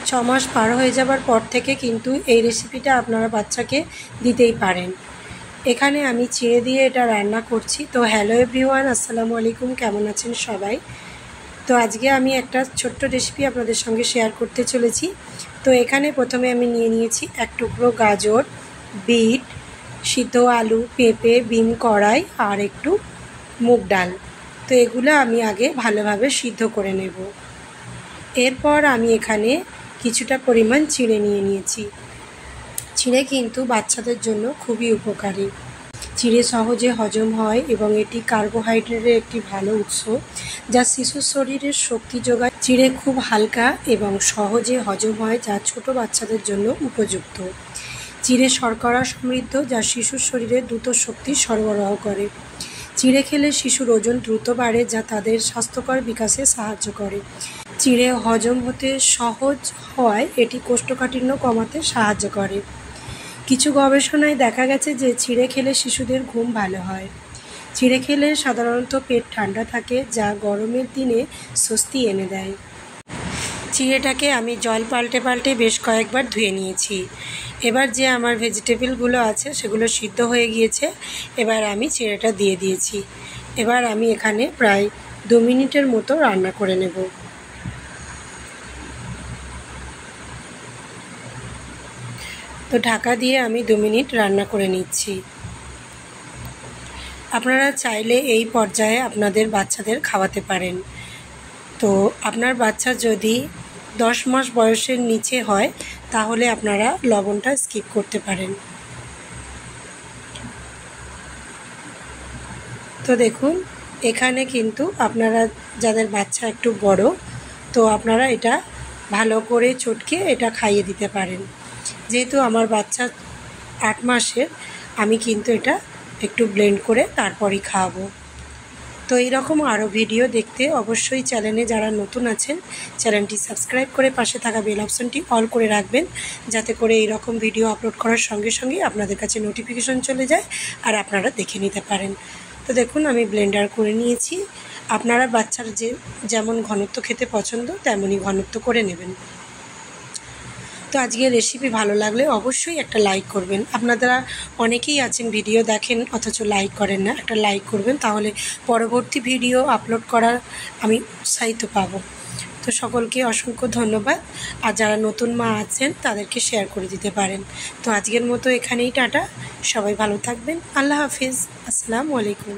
6 মাস পার হয়ে যাবার পর থেকে কিন্তু এই রেসিপিটা আপনারা বাচ্চাকে দিতেই পারেন। এখানে আমি চিড়ে দিয়ে এটা রান্না করছি। তো হ্যালো এভরিওয়ান, আসসালামু আলাইকুম, কেমন আছেন সবাই? তো আজকে আমি একটা ছোট্ট রেসিপি আপনাদের সঙ্গে শেয়ার করতে চলেছি। তো এখানে প্রথমে আমি নিয়ে নিয়েছি 1 টুকরো গাজর, বিট, সিদ্ধ আলু, পেঁপে, বিন কড়াই আর একটু মুগ ডাল। তো এগুলো আমি আগে ভালোভাবে সিদ্ধ করে নেব। এরপর আমি এখানে কিছুটা পরিমাণ চিড়ে নিয়ে নিয়েছি। চিড়ে কিন্তু বাচ্চাদের জন্য খুবই উপকারী। চিড়ে সহজে হজম হয় এবং এটি কার্বোহাইড্রেটের একটি ভালো উৎস, যা শিশুর শরীরের শক্তি যোগায়। চিড়ে খুব হালকা এবং সহজে হজম হয়, যা ছোট বাচ্চাদের জন্য উপযুক্ত। চিড়ে শর্করা সমৃদ্ধ, যা শিশুর শরীরে দ্রুত শক্তি সরবরাহ করে। চিড়ে খেলে শিশুর ওজন দ্রুত বাড়ে, যা তাদের স্বাস্থ্যকর বিকাশে সাহায্য করে। চিড়ে হজম হতে সহজ হওয়ায় এটি কোষ্ঠকাঠিন্য কমাতে সাহায্য করে। কিছু গবেষণায় দেখা গেছে যে চিড়ে খেলে শিশুদের ঘুম ভালো হয়। চিড়ে খেলে সাধারণত পেট ঠান্ডা থাকে, যা গরমের দিনে স্বস্তি এনে দেয়। চিড়েটাকে আমি জল পাল্টে পাল্টে বেশ কয়েকবার ধুয়ে নিয়েছি। এবার যে আমার ভেজিটেবলগুলো আছে সেগুলো সিদ্ধ হয়ে গিয়েছে। এবার আমি চিড়েটা দিয়ে দিয়েছি। এবার আমি এখানে প্রায় 2 মিনিটের মতো রান্না করে নেব। তো ঢাকা দিয়ে আমি 2 মিনিট রান্না করে নিচ্ছি। আপনারা চাইলে এই পর্যায়ে আপনাদের বাচ্চাদের খাওয়াতে পারেন। তো আপনার বাচ্চা যদি 10 মাস বয়সের নিচে হয় তাহলে আপনারা লবণটা স্কিপ করতে পারেন। তো দেখুন, এখানে কিন্তু আপনারা যাদের বাচ্চা একটু বড়, তো আপনারা এটা ভালো করে চটকে এটা খাইয়ে দিতে পারেন। যেহেতু আমার বাচ্চা 8 মাসের, আমি কিন্তু এটা একটু ব্লেন্ড করে তারপরই খাওয়াবো। তো এইরকম আরও ভিডিও দেখতে অবশ্যই চ্যানেলে যারা নতুন আছেন চ্যানেলটি সাবস্ক্রাইব করে পাশে থাকা বেল অপশনটি অল করে রাখবেন, যাতে করে এইরকম ভিডিও আপলোড করার সঙ্গে সঙ্গে আপনাদের কাছে নোটিফিকেশন চলে যায় আর আপনারা দেখে নিতে পারেন। তো দেখুন, আমি ব্লেন্ডার করে নিয়েছি। আপনারা বাচ্চার যেমন ঘনত্ব খেতে পছন্দ তেমনই ঘনত্ব করে নেবেন। তো আজকের রেসিপি ভালো লাগলে অবশ্যই একটা লাইক করবেন। আপনারা অনেকেই আছেন ভিডিও দেখেন অথচ লাইক করেন না, একটা লাইক করবেন, তাহলে পরবর্তী ভিডিও আপলোড করার আমি উৎসাহিত পাব। তো সকলকে অসংখ্য ধন্যবাদ। আর যারা নতুন মা আছেন তাদেরকে শেয়ার করে দিতে পারেন। তো আজকের মতো এখানেই টাটা, সবাই ভালো থাকবেন। আল্লাহ হাফিজ, আসসালামু আলাইকুম।